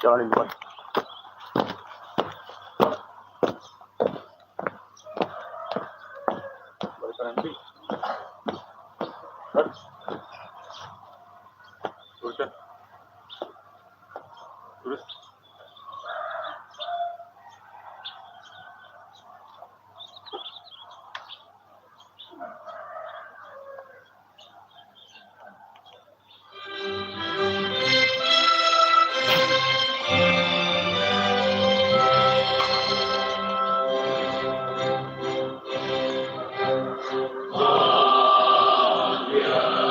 Jalan di luar. Balik nanti. Teruskan. Terus. Yeah.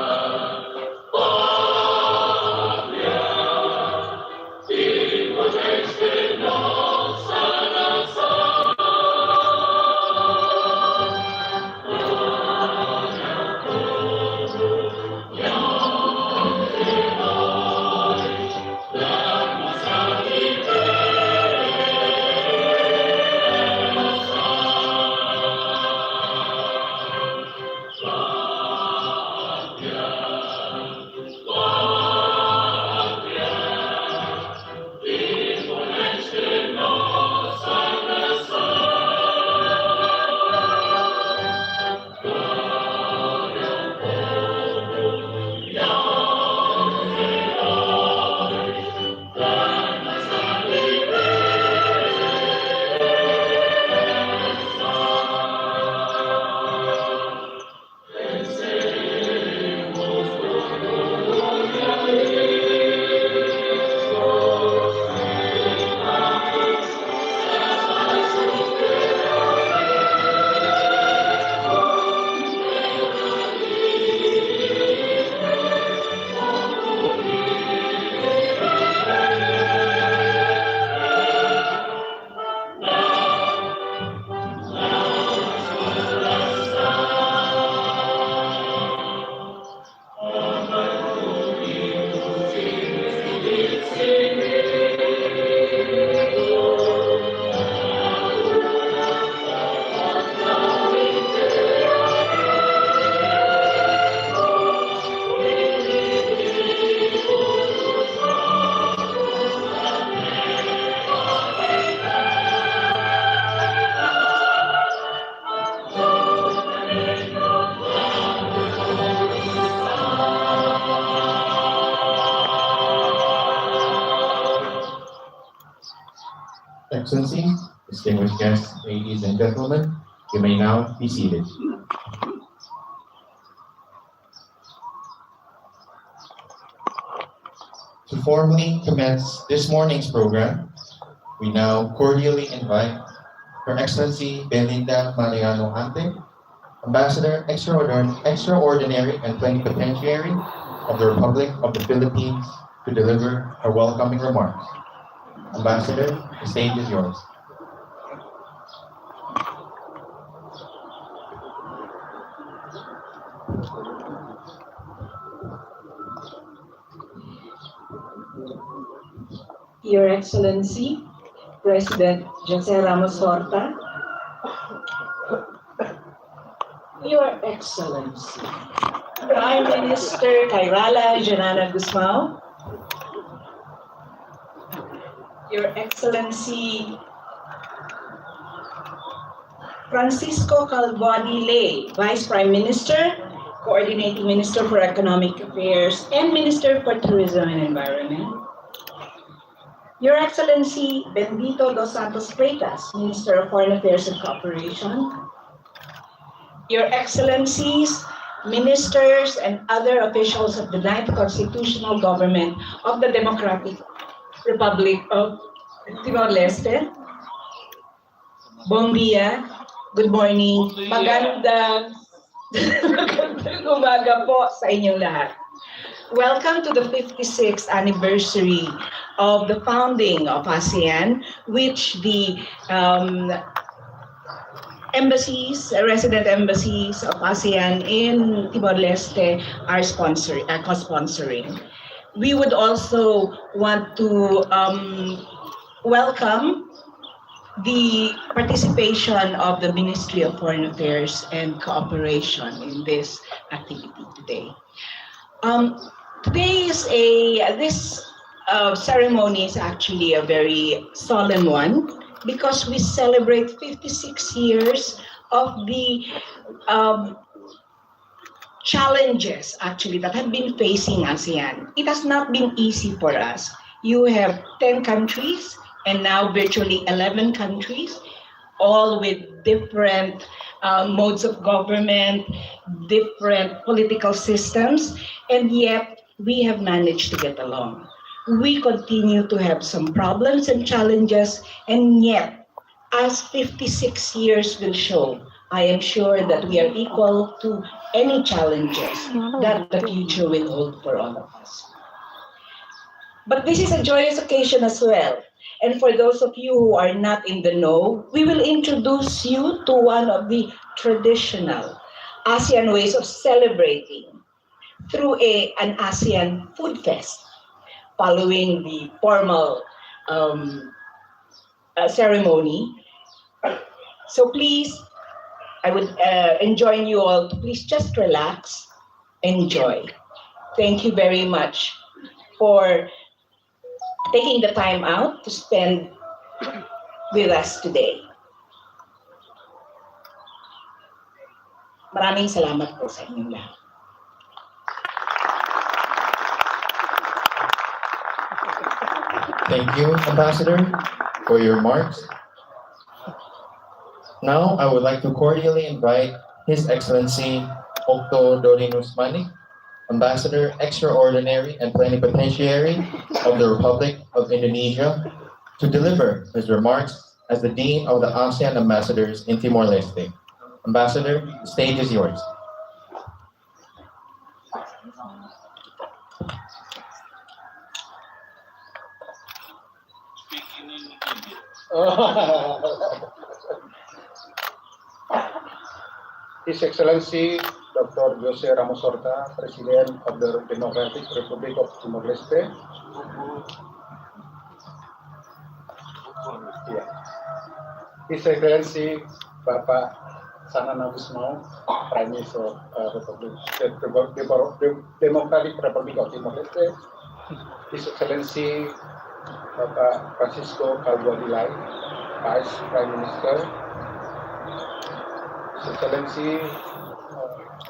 Excellency, distinguished guests, ladies and gentlemen, you may now be seated. To formally commence this morning's program, we now cordially invite Her Excellency Belinda Mariano Ante, Ambassador Extraordinary and Plenipotentiary of the Republic of the Philippines, to deliver her welcoming remarks. Ambassador, the stage is yours. Your Excellency, President Jose Ramos Horta, Your Excellency, Prime Minister Kairala Janana Guzmao, Your Excellency, Francisco Calvani Ley, Vice Prime Minister, Coordinating Minister for Economic Affairs, and Minister for Tourism and Environment, Your Excellency Bendito Dos Santos Freitas, Minister of Foreign Affairs and Cooperation, Your Excellencies, Ministers, and other officials of the 9th Constitutional Government of the Democratic Republic of Timor-Leste, Bom dia, good morning, magandang umaga po sa inyong lahat. Welcome to the 56th anniversary of the founding of Asean, which the resident embassies of Asean in Timor-Leste are co-sponsoring. We would also want to welcome the participation of the Ministry of Foreign Affairs and Cooperation in this activity today. This ceremony is actually a very solemn one because we celebrate 56 years of the challenges actually that have been facing ASEAN. It has not been easy for us. You have 10 countries and now virtually 11 countries, all with different modes of government, different political systems, and yet we have managed to get along. We continue to have some problems and challenges, and yet, as 56 years will show, I am sure that we are equal to any challenges that the future will hold for all of us. But this is a joyous occasion as well. And for those of you who are not in the know, we will introduce you to one of the traditional ASEAN ways of celebrating through an ASEAN food fest, following the formal ceremony. So please, I would enjoin you all to please just relax, enjoy. Thank you very much for taking the time out to spend with us today. Maraming salamat po sa inyong lahat. Thank you, Ambassador, for your remarks. Now, I would like to cordially invite His Excellency Octo Dorinus Manik, Ambassador Extraordinary and Plenipotentiary of the Republic of Indonesia, to deliver his remarks as the Dean of the ASEAN Ambassadors in Timor-Leste. Ambassador, the stage is yours. His Excellency Dr. Jose Ramos Horta, President of the Democratic Republic of Timor-Leste. His Excellency Bapak Sanana Gusmao, Prime Minister of Democratic Republic of Timor-Leste. His Excellency Bapak Francisco Calvani Ley, Vice Prime Minister. His Excellency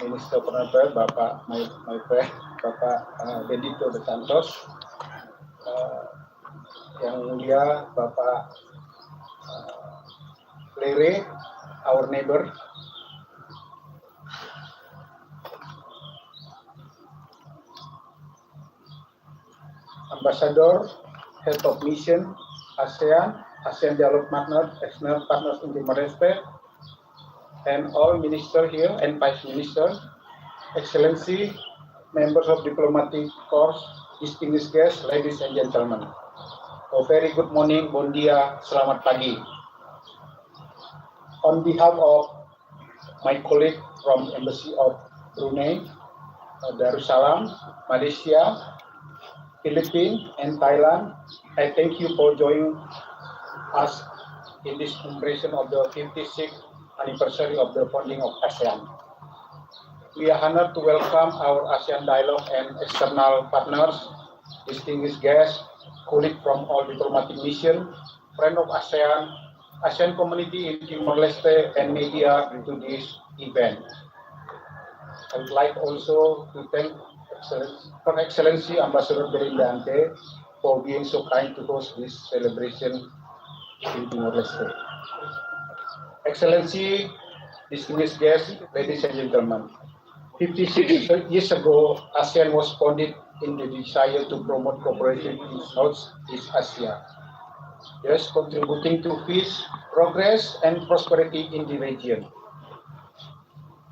Minister of Foreign Affairs, Bapak my friend Bapak Bendito Dos Santos, Yang Mulia Bapak Lere, our neighbor. Ambassador, Head of Mission, ASEAN, ASEAN Dialogue Partner, External Partners in Timor-Leste, and all ministers here and Vice Minister, Excellency, members of diplomatic corps, distinguished guests, ladies and gentlemen. A very good morning, bon dia, selamat pagi. On behalf of my colleague from Embassy of Brunei, Darussalam, Malaysia, Philippines, and Thailand, I thank you for joining us in this celebration of the 56th anniversary of the founding of ASEAN. We are honored to welcome our ASEAN Dialogue and external partners, distinguished guests, colleagues from all diplomatic missions, friends of ASEAN, ASEAN community in Timor-Leste, and media to this event. I would like also to thank Her Excellency Ambassador Belinda Ante for being so kind to host this celebration in Timor-Leste. Excellency, distinguished guests, ladies and gentlemen, 56 years ago, ASEAN was founded in the desire to promote cooperation in Southeast Asia, thus contributing to peace, progress, and prosperity in the region.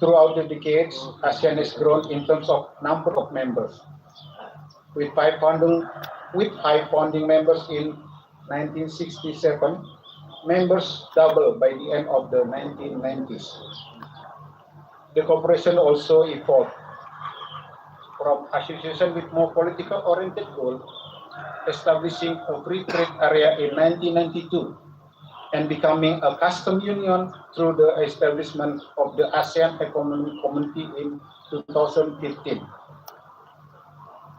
Throughout the decades, ASEAN has grown in terms of number of members. With five founding members in 1967, members doubled by the end of the 1990s. The cooperation also evolved from association with more political-oriented goals, establishing a free trade area in 1992 and becoming a custom union through the establishment of the ASEAN Economic Community in 2015.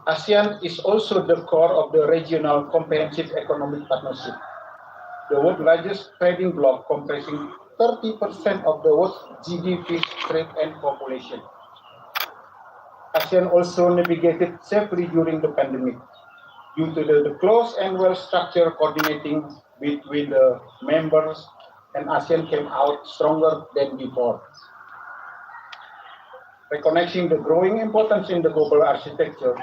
ASEAN is also the core of the regional comprehensive economic partnership, the world's largest trading bloc comprising 30% of the world's GDP, trade, and population. ASEAN also navigated safely during the pandemic due to the close and well-structured coordinating between the members, and ASEAN came out stronger than before. Recognizing the growing importance in the global architecture,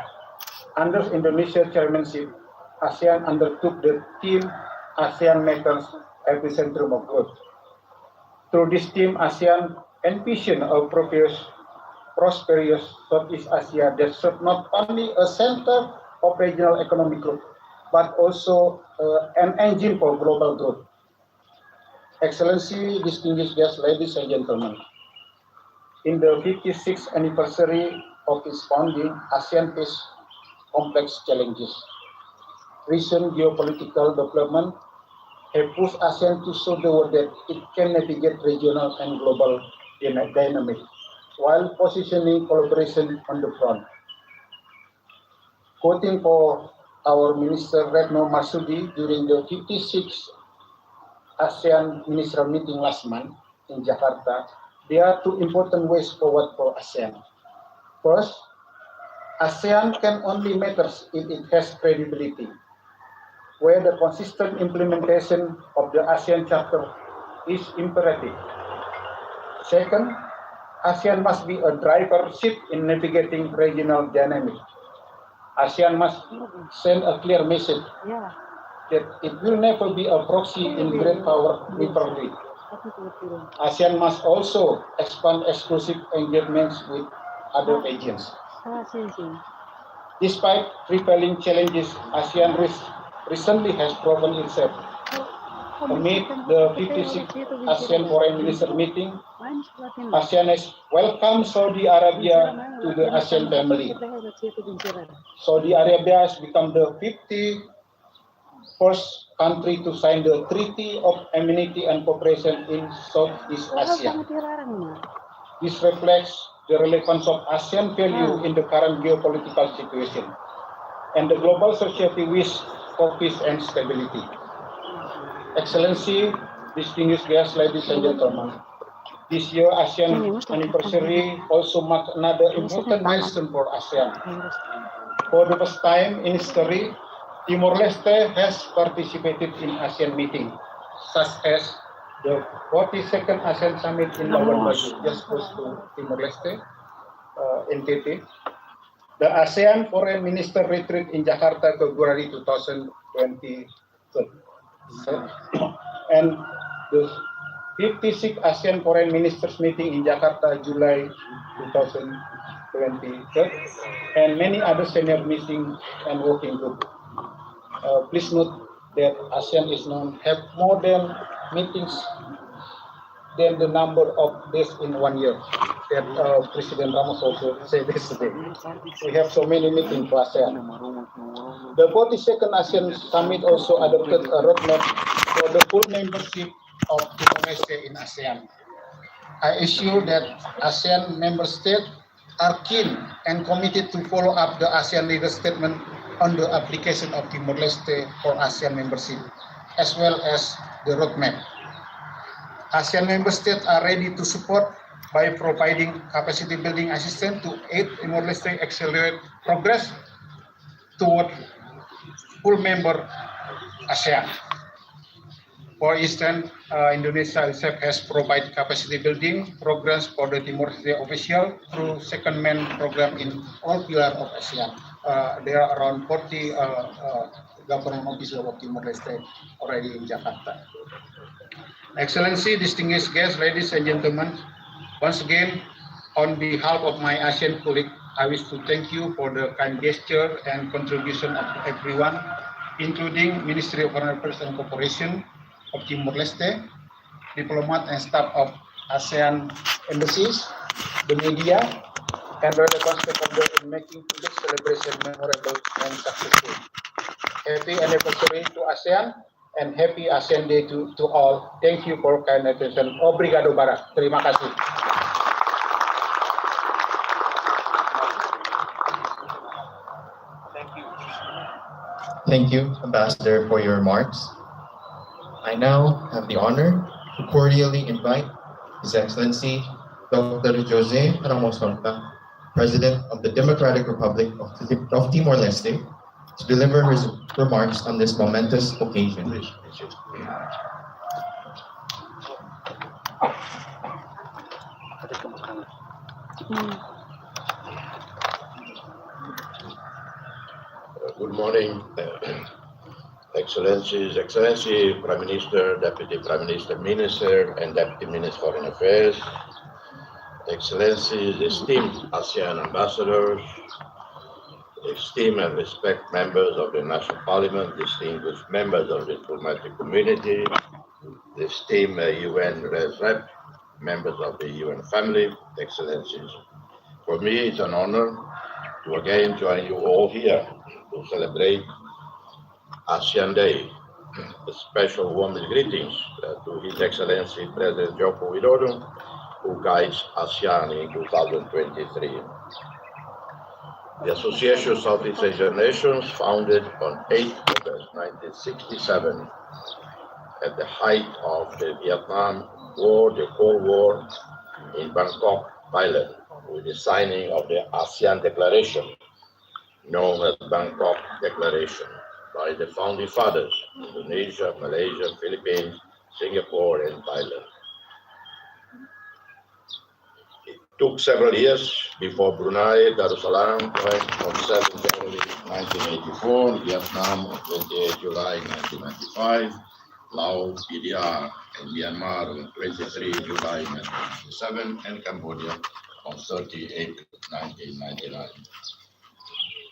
under Indonesia chairmanship, ASEAN undertook the theme ASEAN Matters Epicentrum of Growth. Through this theme, ASEAN envisioned a prosperous Southeast Asia that served not only a center of regional economic growth, but also an engine for global growth. Excellency, distinguished guests, ladies and gentlemen, in the 56th anniversary of its founding, ASEAN faced complex challenges. Recent geopolitical development have pushed ASEAN to show the world that it can navigate regional and global dynamics while positioning collaboration on the front. Quoting for our Minister Retno Marsudi during the 56th ASEAN ministerial meeting last month in Jakarta, there are two important ways forward for ASEAN. First, ASEAN can only matter if it has credibility, where the consistent implementation of the ASEAN Charter is imperative. Second, ASEAN must be a driver seat in navigating regional dynamics. ASEAN must send a clear message that it will never be a proxy in great power rivalry. ASEAN must also expand exclusive engagements with other regions. Despite prevailing challenges, ASEAN recently has proven itself. Amid the 56th ASEAN Foreign Minister meeting, ASEAN has welcomed Saudi Arabia to the ASEAN family. Saudi Arabia has become the 51st country to sign the Treaty of Amity and Cooperation in Southeast Asia. This reflects the relevance of ASEAN value in the current geopolitical situation, and the global society wishes for peace and stability. Excellency, distinguished guests, ladies and gentlemen, this year ASEAN anniversary also marks another important milestone for ASEAN. For the first time in history, Timor-Leste has participated in ASEAN meetings, such as The 42nd ASEAN Summit in Labuan Bajo, just close to Timor-Leste, NTT. The ASEAN Foreign Minister Retreat in Jakarta, February 2020. And the 56th ASEAN Foreign Ministers Meeting in Jakarta, July 2020. And many other senior meetings and working groups. Please note that ASEAN is known have more than meetings than the number of days in 1 year. That President Ramos also said yesterday. We have so many meetings for ASEAN. The 42nd ASEAN Summit also adopted a roadmap for the full membership of Timor-Leste in ASEAN. I assure that ASEAN member states are keen and committed to follow up the ASEAN leader statement on the application of Timor-Leste for ASEAN membership, as well as the roadmap. ASEAN member states are ready to support by providing capacity building assistance to aid Timor-Leste accelerate progress toward full member ASEAN. For instance, Indonesia itself has provided capacity building programs for the Timor-Leste official through second-man program in all pillars of ASEAN. There are around 40 government officials of Timor-Leste already in Jakarta. Excellency, distinguished guests, ladies and gentlemen, once again, on behalf of my ASEAN colleague, I wish to thank you for the kind gesture and contribution of everyone, including Ministry of Foreign Affairs and Cooperation of Timor-Leste, diplomat and staff of ASEAN embassies, the media, and relevant stakeholders in making today's celebration memorable and successful. Happy anniversary to ASEAN and happy ASEAN Day to all. Thank you for kind attention. Obrigado, Barat. Terima kasih. Thank you, Ambassador, for your remarks. I now have the honor to cordially invite His Excellency Dr. Jose Ramos Horta, President of the Democratic Republic of Timor-Leste, to deliver his remarks on this momentous occasion. Good morning, Excellencies, Excellency, Prime Minister, Deputy Prime Minister, Minister, and Deputy Minister Foreign Affairs, Excellencies, esteemed ASEAN ambassadors, esteemed and respect members of the National Parliament, distinguished members of the diplomatic community, esteemed UN rep, members of the UN family, Excellencies. For me, it's an honor to again join you all here to celebrate ASEAN Day. A special warm greetings to His Excellency President Joko Widodo, who guides ASEAN in 2023. The Association of Southeast Asian Nations, founded on 8 August 1967, at the height of the Vietnam War, the Cold War, in Bangkok, Thailand, with the signing of the ASEAN Declaration, known as Bangkok Declaration, by the founding fathers, Indonesia, Malaysia, Philippines, Singapore, and Thailand. It took several years before Brunei Darussalam joined on 7 January 1984, Vietnam on 28 July 1995, Laos, PDR, and Myanmar on 23 July 1997, and Cambodia on 30 April 1999.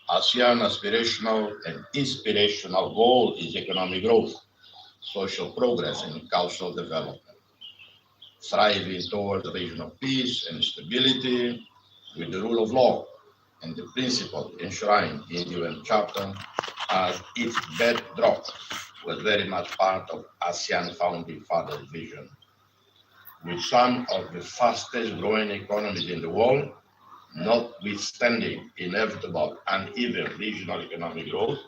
ASEAN aspirational and inspirational goal is economic growth, social progress, and cultural development. Thriving towards regional peace and stability with the rule of law and the principle enshrined in the UN Charter as its bedrock was very much part of ASEAN founding fathers' vision. With some of the fastest growing economies in the world, notwithstanding inevitable uneven regional economic growth,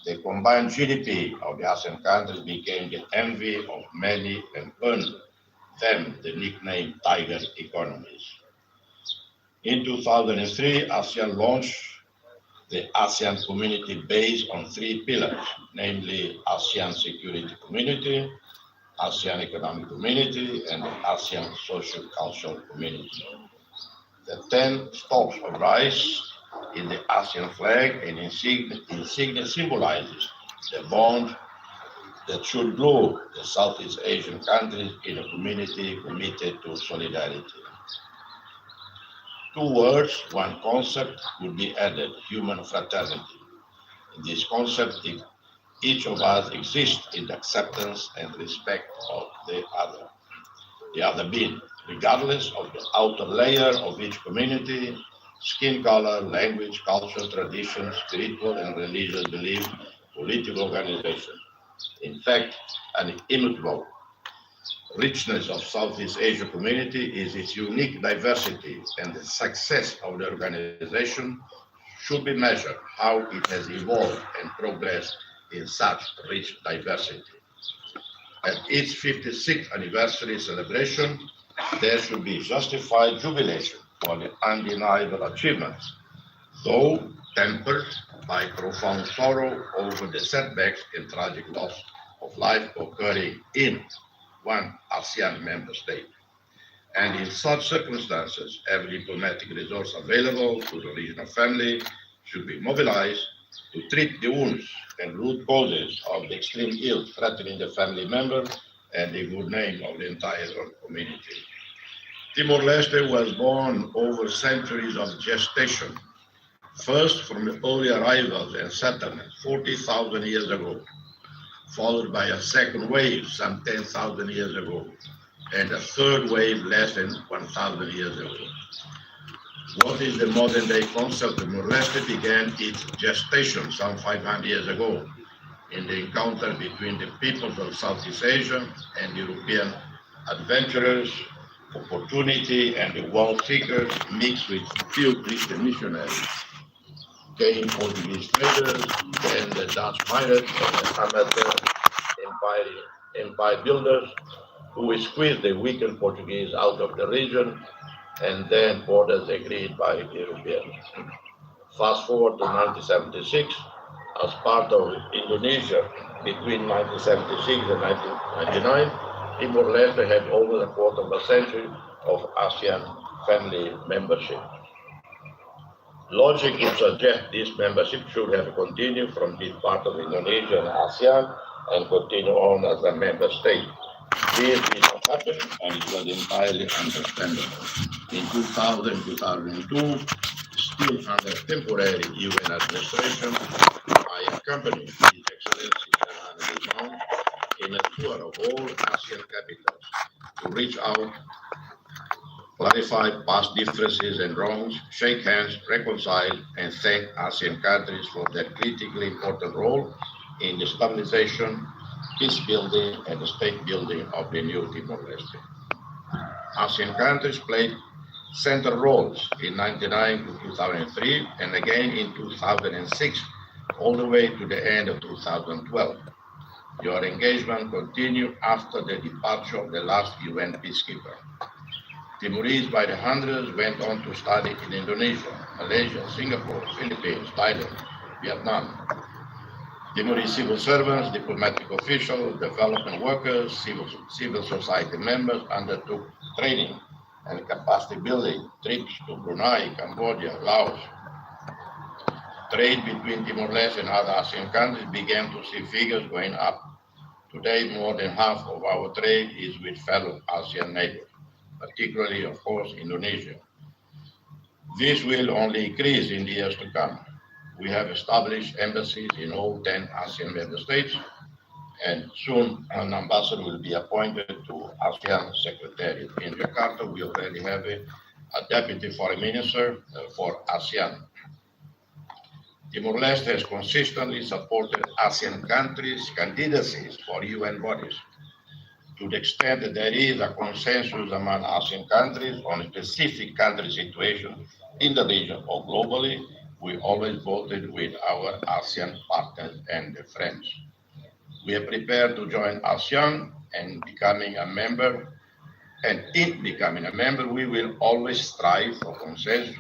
the combined GDP of the ASEAN countries became the envy of many and earned them the nickname Tiger economies. In 2003, ASEAN launched the ASEAN community based on 3 pillars, namely ASEAN Security Community, ASEAN Economic Community, and the ASEAN Social Cultural Community. The 10 stalks of rice in the ASEAN flag and insignia symbolizes the bond that should glue the Southeast Asian countries in a community committed to solidarity. Two words, one concept would be added: human fraternity. In this concept, each of us exists in acceptance and respect of the other being, regardless of the outer layer of each community, skin color, language, culture, tradition, spiritual and religious belief, political organization. In fact, an immutable richness of Southeast Asia community is its unique diversity, and the success of the organization should be measured how it has evolved and progressed in such rich diversity. At its 56th anniversary celebration, there should be justified jubilation for the undeniable achievements, though tempered by profound sorrow over the setbacks and tragic loss of life occurring in one ASEAN member state. And in such circumstances, every diplomatic resource available to the regional family should be mobilized to treat the wounds and root causes of the extreme ill threatening the family member and the good name of the entire community. Timor-Leste was born over centuries of gestation, first from the early arrivals and settlements 40,000 years ago, followed by a second wave some 10,000 years ago, and a third wave less than 1,000 years ago. What is the modern day concept of Timor-Leste began its gestation some 500 years ago in the encounter between the peoples of Southeast Asia and European adventurers, opportunity, and the world seekers mixed with few Christian missionaries, came Portuguese traders, then the Dutch pirates and the amateur empire builders who squeezed the weakened Portuguese out of the region, and then borders agreed by the Europeans. Fast forward to 1976, as part of Indonesia between 1976 and 1999, Timor-Leste had over a quarter of a century of ASEAN family membership. Logic would suggest this membership should have continued from this part of Indonesia and ASEAN and continue on as a member state. This did not happen, and it was entirely understandable. In 2000 2002, still under temporary UN administration, I accompanied His Excellency Gerhard Mount in a tour of all ASEAN capitals to reach out, clarify past differences and wrongs, shake hands, reconcile, and thank ASEAN countries for their critically important role in the stabilization, peace building, and the state building of the new Timor-Leste. ASEAN countries played central roles in 1999 to 2003 and again in 2006, all the way to the end of 2012. Your engagement continued after the departure of the last UN peacekeeper. Timorese by the hundreds went on to study in Indonesia, Malaysia, Singapore, Philippines, Thailand, Vietnam. Timorese civil servants, diplomatic officials, development workers, civil society members undertook training and capacity building trips to Brunei, Cambodia, Laos. Trade between Timor-Leste and other ASEAN countries began to see figures going up. Today, more than half of our trade is with fellow ASEAN neighbors, particularly, of course, Indonesia. This will only increase in the years to come. We have established embassies in all 10 ASEAN member states, and soon an ambassador will be appointed to ASEAN Secretariat. In Jakarta, we already have a deputy foreign minister for ASEAN. Timor-Leste has consistently supported ASEAN countries' candidacies for UN bodies. To the extent that there is a consensus among ASEAN countries on a specific country situation in the region or globally, we always voted with our ASEAN partners and friends. We are prepared to join ASEAN and becoming a member, and in becoming a member, we will always strive for consensus,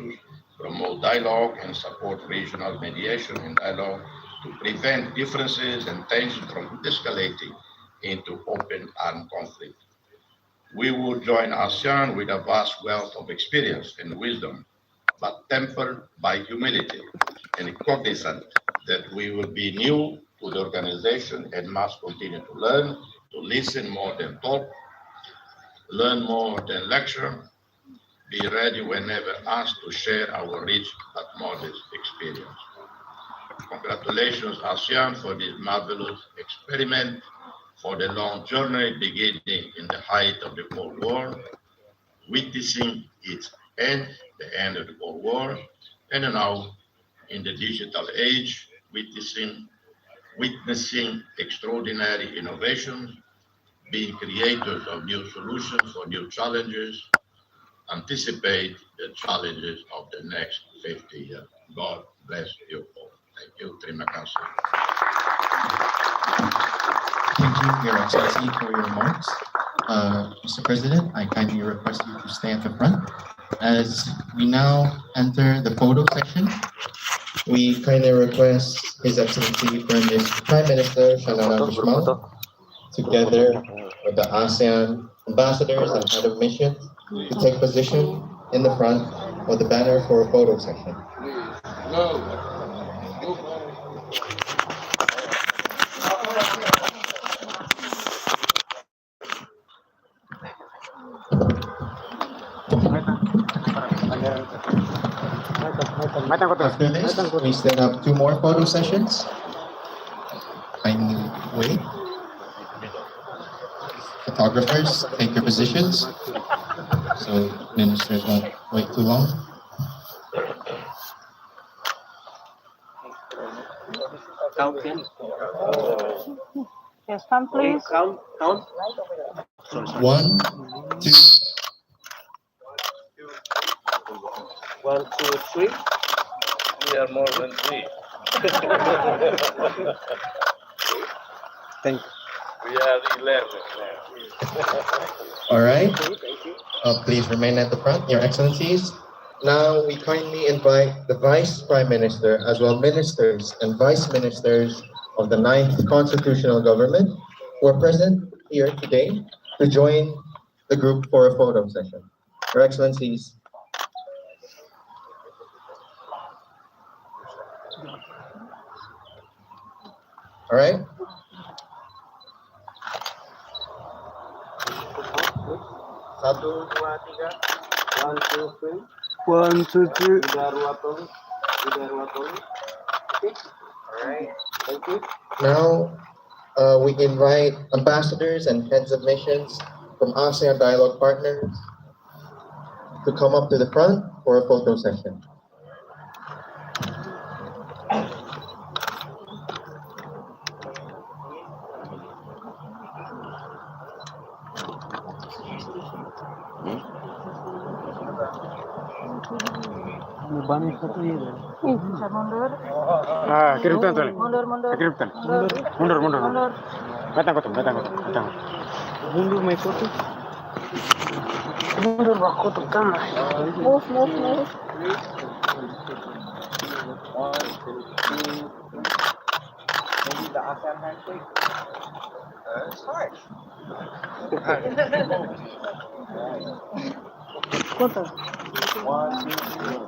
promote dialogue, and support regional mediation and dialogue to prevent differences and tension from escalating into open armed conflict. We would join ASEAN with a vast wealth of experience and wisdom, but tempered by humility and cognizant that we will be new to the organization and must continue to learn, to listen more than talk, learn more than lecture, be ready whenever asked to share our rich but modest experience. Congratulations, ASEAN, for this marvelous experiment, for the long journey beginning in the height of the Cold War, witnessing its end, the end of the Cold War, and now in the digital age, witnessing extraordinary innovations, being creators of new solutions for new challenges, anticipate the challenges of the next 50 years. God bless you all. Thank you. Terima kasih. Thank you, Your Excellency, for your remarks. Mr. President, I kindly request you to stay at the front. As we now enter the photo section, we kindly request His Excellency Prime Minister Shalala Bishmal, together with the ASEAN ambassadors and head of mission, to take position in the front of the banner for a photo section. After this, we set up 2 more photo sessions. Kindly wait. Photographers, take your positions so ministers won't wait too long. Yes, come please. Count. 1, 2. 1, 2, 3. We are more than 3. Thank you. We are 11 All right. Please remain at the front, Your Excellencies. Now we kindly invite the Vice Prime Minister, as well ministers and Vice Ministers of the 9th Constitutional Government, who are present here today to join the group for a photo session. Your Excellencies. All right. Satu, dua, tiga. 1, 2, 3. 1, 2, 3. Udah ruatong. Okay. All right. Thank you. Now, we invite ambassadors and heads of missions from ASEAN dialogue partners to come up to the front for a photo session. Bisa mundur. Kirim tuan. Mundur. Kirim tuan. Mundur. Datang. Mundur my photo. Mundur aku tekan. Move. Maybe the Asean handshake. Start. Foto. 1, 2, 3.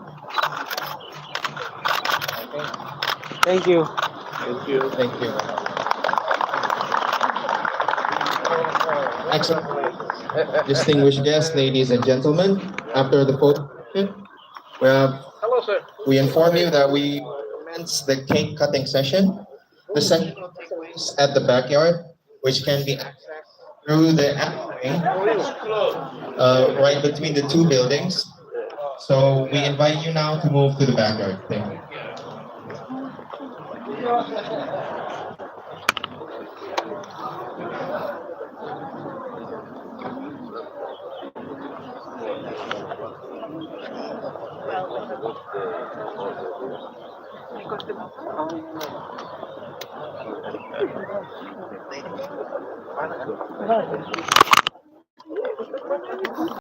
Okay. Thank you. Thank you. Excellent. Distinguished guests, ladies and gentlemen, after the photo session, Hello, sir. we inform you that we commence the cake cutting session. The session will take place at the backyard, which can be accessed through the alleyway right between the 2 buildings. So we invite you now to move to the backyard. Thank you.